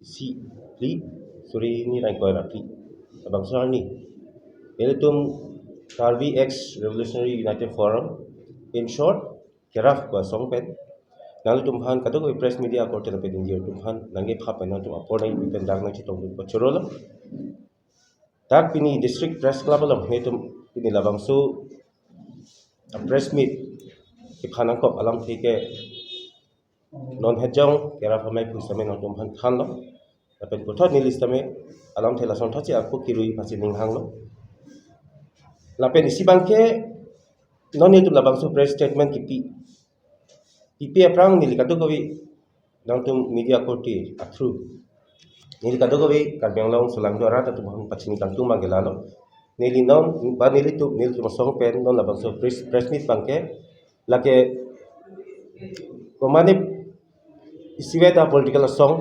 Si pli suri ni rai koi rapi abang sar ni ele tum Karvi X Revolutionary United Forum in short keraf ko song pen nang tum han kado ko press media ko tele pen injir tum han nangi phap na tum apor nai pen dag na chi tong ko chorola tak pini district press club lam he tum pini labang su a press meet ki phanang ko alam thike non hejong keraf mai pu same non tum han than lo pen ko thot ni list me alam thela son thochi akko kirui phasi ning hang lo la pen isi bangke non ni tum labang su press statement ki pi aprang ni likado ko wi nang tum media ko ti through ni likado ko wi karbeng long sulang do ara ta tum hang pachini kang tum magela lo nili non ba nili tum song pen non labang su press meet bangke lake ko mane isiweta political song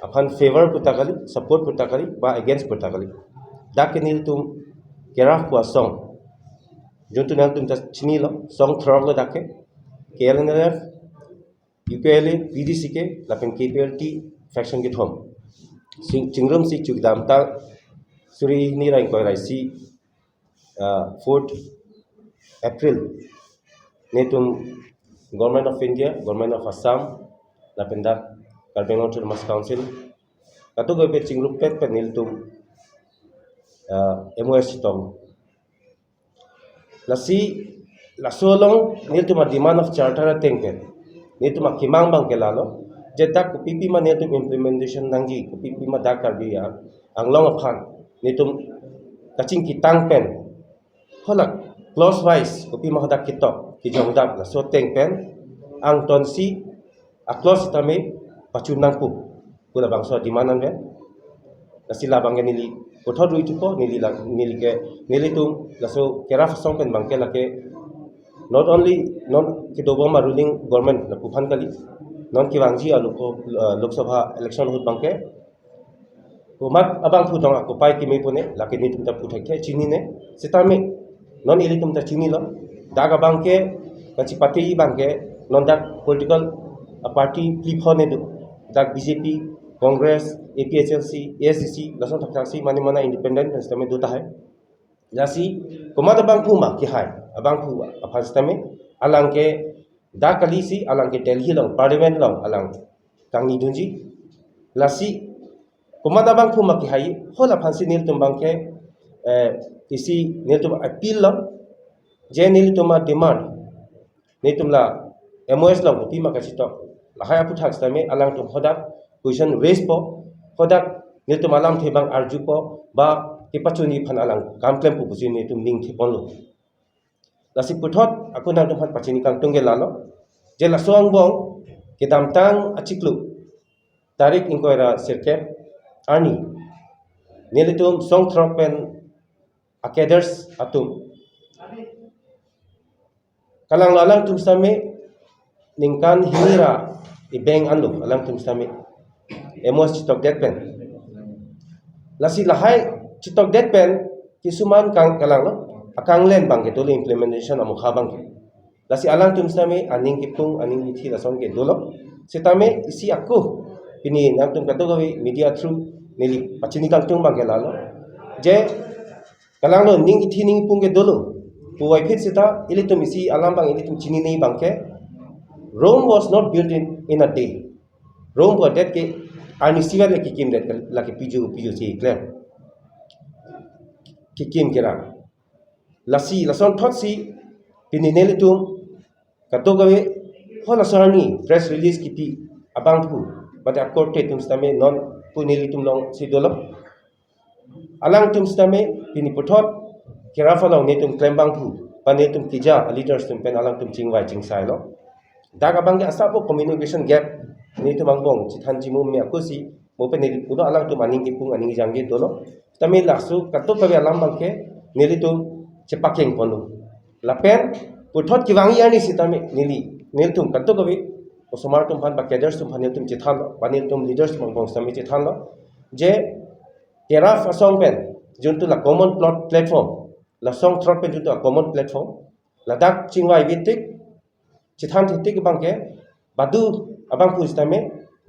akan favor putakali support putakali ba against putakali dakenil tum keraf ko song juntu nang tum chini lo song throg lo dake KLNF UPLA PDC ke lapen KPLT faction ke thom chingrum si chukdam ta suri ni rai koi rai si 4th April netum Government of India Government of Assam lapen dak Karbeng Autonomous Council katu go pe chingrum pet penil tum MOS tong lasi lasolong nil tum demand of charter tengpen nil tum kimang bang kelalo jedak ku pipi ma nil tum implementation nanggi ku pipi ma dak karbiya anglong aphan nil tum kaching kitang pen holak close wise ku pi ma dak kitok ki jongdak la so tengpen ang tonsi a close tame pachunang pu kula bangso dimanan be nasila bangge nili kothor rui tu ko nili tum laso keraf song pen bangke lake not only non ki doboma ruling government na puphan kali non ki wangji alu ko lok sabha election hut bangke ko mat abang pu dong ko pai ki me pone lake ni tum ta pu thake chini ne sitame non ili tum ta chini lo daga bangke kachi pati bangke non dak political party plifone du dak BJP Congress APHLC ASDC lason thakasi mani mana independent sistem duta hai lasi komada bang puma ki hai abang pu apa sistem alang ke da kali si alang ke Delhi long parliament long alang kangi dunji lasi komada bang puma ki hai hola phansi nil tumbang ke isi nil tum appeal long je nil tuma demand nil tumla MOS long pima ka sitok lahai apu thak sistem alang tum hodak question raise po hodak nil tum alam thebang arju po ba kipachuni phan alang kamplem pu bujini tum ning thepon lo lasi puthot aku nang tum phan pachini kang tungge lalo je la soang bong ke damtang achiklu tarik inkoira sirke ani nilitum song thropen akeders atum kalang lalang tum same ningkan hira ibeng anu alang tum same emos chitok det pen lasi lahai chitok det pen kisuman kang kalang lo akang len bang ke dole implementation amu khabang ke lasi alang tum same aning kipung aning ithi lason ke dolo sitame isi aku pini nang tum katogawi media through nili pachini kang tung bang ke lalo je kalang lo ning ithi ning pung ke dolo pu wai phit sita ilitum isi alam bang ilitum chini nei bang ke Rome was not built in a day. Rome was that ke ani siwa le kikim that la ke piju si clear. Kikim kira. Lasi lason thot si pinineli tum katogawe hola sarni press release kipi abang pu but akor te tum stame non punili tum long si dolop alang tum stame pini puthot kira falong ne tum klembang pu panel tum tija leaders tum pen alang tum chingwai chingsai lo daga bangge asapo communication gap ni tu mangbong chithan jimu me akusi mo pe nili puno alang tu maning kipung aning jangge dolo tami lasu kato kabe alam bangke nili tu chepakeng ponu lapen puthot kiwangi ani sitame nil tum kato kabe osomar tum phan ba cadres tum phan tum chithan panil tum leaders mangbong sami chithan lo je keraf asong pen juntu la common platform la song throat pen juntu a common platform la dak chingwai vitik chithan thitik bangke badu abang pu istame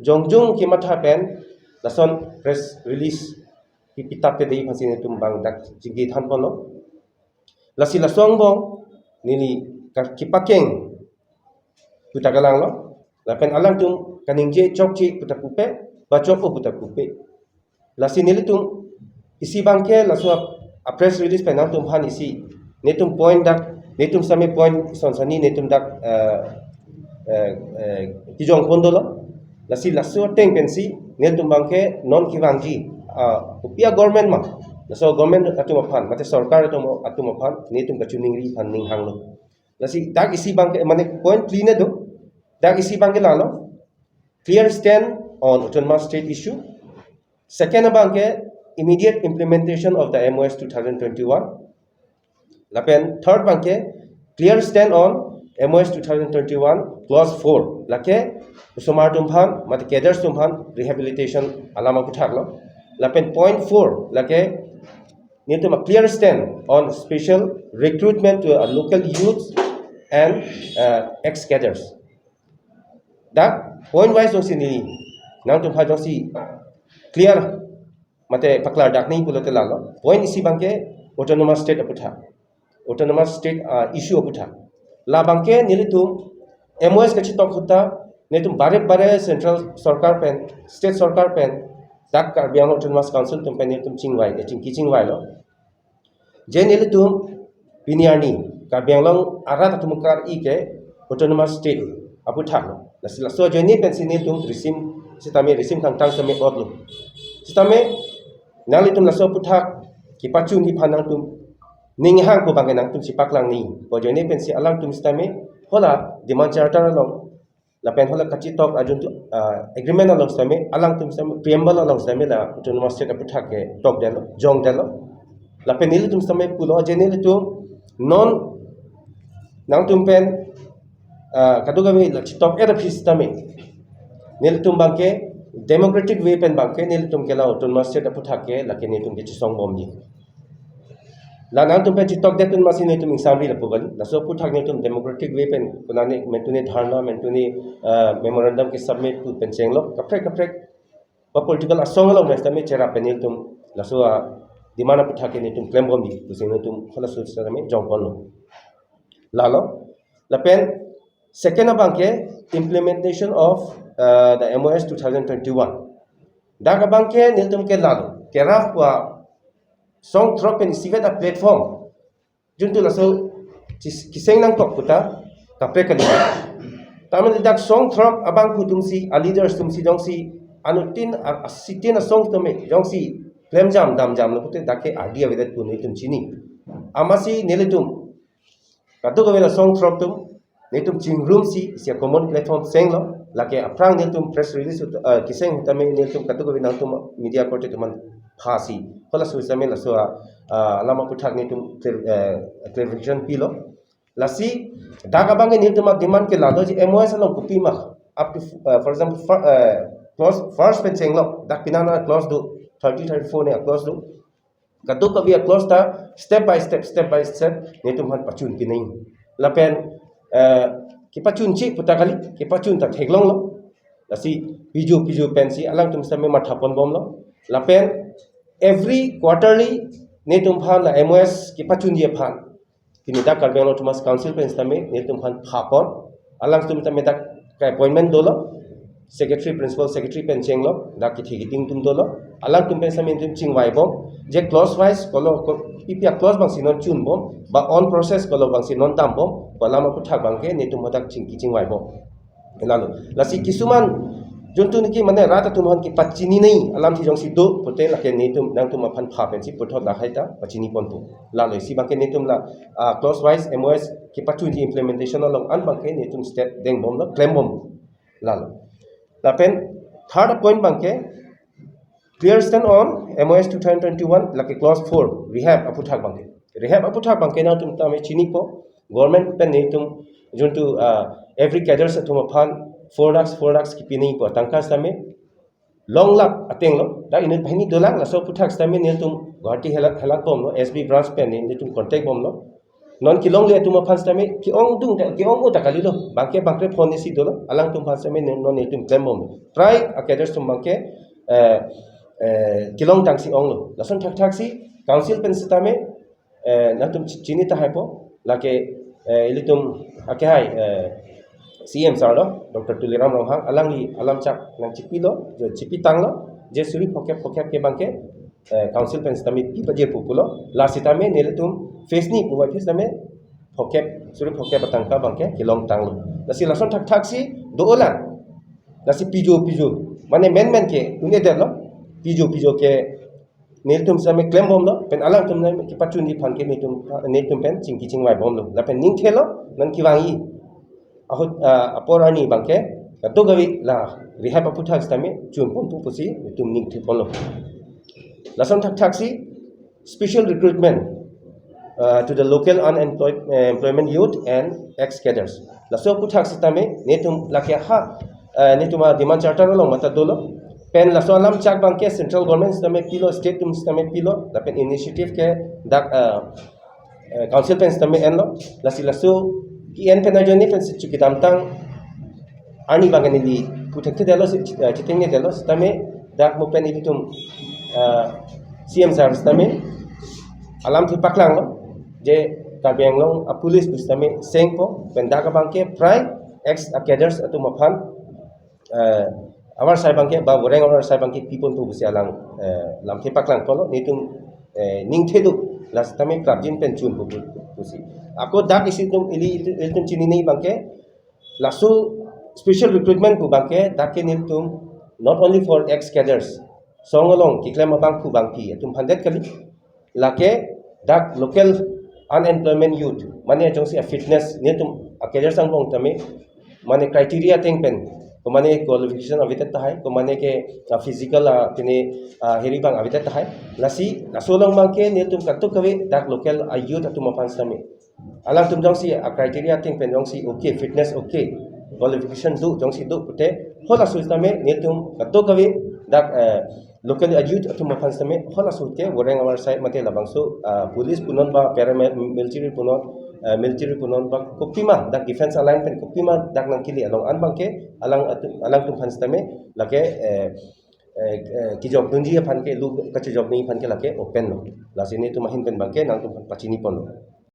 jongjong ki matha pen lason press release pipitap te dei phasin tum bang dak jigi than pono lasi lasong bong nili kipakeng putagalang lo lapen alang tum kaningje chokchi putakupe ba chokpo putakupe lasi nili tum isi bangke laso a press release penang tum phan isi netum point dak netum same point sonsani netum dak kijong kondolo lasi laso teng pensi netum bangke non kiwangji upia government ma laso government atuma phan mate sarkar atuma phan netum kachuning ri phan ning hanglo lasi dak isi bangke mane point clean do dak isi bangke lalo clear stand on autonomous state issue. Second bangke immediate implementation of the MOS 2021. Lapen third bangke clear stand on MOS 2021 clause 4 lake usomar tumphan mate cadres tumphan rehabilitation alama puthaklo. Lapen point 4 lake need to a clear stand on special recruitment to a local youth and ex-cadres. That point wise dong sini nang tumphan dong si clear mate paklar dak ni pulo telalo point isi bangke autonomous state aputha autonomous state issue aputha la bangke nilitum MOS kachi tok hota netum bare central sarkar pen state sarkar pen dak Karbiang autonomous council tum pen netum chingwai de chingwai lo je nilitum piniani Karbiang long arat tumukar ike autonomous state aputha lo lasila so jeni pen sini tum resim sitame resim kangtang same odlo sitame nalitum laso puthak kipachu ni phanang tum ning hang ko bangenang tum sipak lang ni bojone pensi alang tum sitame hola demand charter along la pen hola kachi tok ajun tu agreement along sitame alang tum sitame preamble along sitame la autonomous state puthak ke tok delo jong delo la pen nil tum sitame pulo jenil tum non nang tum pen kadugami la chitok era sitame nil tum bangke democratic way pen bangke nil tum kela autonomous state aputhake la ke netum ke chisong bom ni la nang tum pen chitok de tun masin netum ingsamri la pugal la so puthak netum democratic way pen kunani mentune dharna mentune memorandum ke submit pu pen chenglo kaprek ba political asong lo mes tame chera pen netum la so dimana puthake netum claim bom ni kusin netum khala so same jongpon lo la lo la pen second bangke implementation of the MOS 2021. Daga bangke niltum ke lalu keraf wa song trop pen sivet a platform juntu laso kiseng nang tok puta kapre kali tamen dak song trop abang kutumsi a leaders tumsi jongsi anutin a sitin a song tome jongsi claim jam dam jam lo pute dake idea vedat puni tum chini amasi nilitum katu gavela song trop tum netum chingrum si sia common platform senglo lake aprang netum press release kiseng tame netum katu gavela tum media korte tuman phasi hola suisame la so lama puthak netum clarification pilo lasi daga bange netum demand ke lalo ji MOS lo kupi ma up to for example clause first pen senglo dak pinana clause do 30-34 ne clause do katu kabi clause ta step by step netum han pachun ki nei lapen kipachun chi putakali kipachun ta theglong lo lasi piju pensi alang tum same mathapon bom lo lapen every quarterly netum phan la MOS kipachun je phan kini da Karbiang autonomous council pen same netum phan phapon alang tum tame da appointment dolo secretary principal secretary pen chenglo da ki thigiting tum dolo alang tum pen same tum chingwai bom je clause wise kolo ipia clause bang sinon chun bom ba on process kolo bang sinon tam bom balama puthak bangke netum hodak chingwai bom lalu lasi kisuman juntu niki mane rata tumhan ki pachini nei alam thi jong si do pote la ke netum nang tum phan pha pen si puthot la khaita pachini pontu la lo si bangke netum la clause wise MOS ki pachu ji implementation along an bangke netum step deng bom la claim bom la lo la pen third point bangke clear stand on MOS 2021 like clause 4 rehab aputhak bangke na tum tame chini po government pen netum juntu every cadres atuma phan 4 lakhs ki pini po tangkas tame long lap ateng lo da in bhani dolak la so puthak tame netum guwahati helak bom lo SB branch pen netum contact bom lo non ki long le atuma phan tame ki ong dung ki ong uta kali lo bangke phone si dolo alang tum phan tame non netum claim bom try a cadres tum bangke kilong tangsi ong lo lason thak thak si council pen sitame na tum chini ta haipo lake ilitum akhai CM sarlo Dr. Tuliram Rohang alam chak nang chipilo jo chipi tanglo je suri phokep ke bangke council pen sitame pi baje populo la sitame nelitum face ni puwa face tame phokep suri phokep batangka bangke kilong tanglo lasi lason thak thak si doolan lasi pijo mane men ke une delo pijo ke nelitum sitame claim bom lo pen alang tum nai ki patun di phan ke nelitum pen chingki wai bom lo la pen ning thelo nan ki wangi ahut aporani bangke to gawi la rehab aputhak stame chum pom pu pusi tum ning thi polo lason thak si special recruitment to the local unemployed employment youth and ex cadres laso puthak stame netum lakya ha netuma demand charter lo mata dolo pen laso alam chak bangke central government stame pilo state tum stame pilo la pen initiative ke dak council pen stame enlo laso ki en pen ajoni pen chuki damtang ani bangani di puthakte delo chitenge delo stame dak mo pen ibitum CM service stame alam thi paklang lo je kabeng long a police stame sengpo pen dak bangke prai ex cadres atu maphan awar sai bangke ba goreng awar sai bangke pipon tu busi alang lam thi paklang polo nitum ning thedu lastame krabjin pen chun pusi ako dak isitum ilitum chini nei bangke lasu special recruitment pu bangke dake nitum not only for ex cadres songolong kiklem abang pu bangki tum 100 kali lake dak local unemployment youth mane jongsi a fitness nitum a cadres ang bong tame mane criteria tengpen ko mane qualification avitet tahai ko mane ke physical tini heri bang avitet tahai lasi lasolong bangke nitum katuk kawe dak local youth atum apan stame alang tum jongsi a criteria tengpen jongsi okay fitness okay qualification du jongsi du pute hola sultame nitum katuk kawe dak local youth atum apan stame hola sulte goreng awar sai mate labangso police punon ba paramilitary punon ba kopima dak defense alignment kopima dak nangkili along an bangke alang tum phan stame lake ki job dunji phan ke lu kachi job ni phan ke lake open no lasini tu mahin pen bangke nang tum phan pachini pon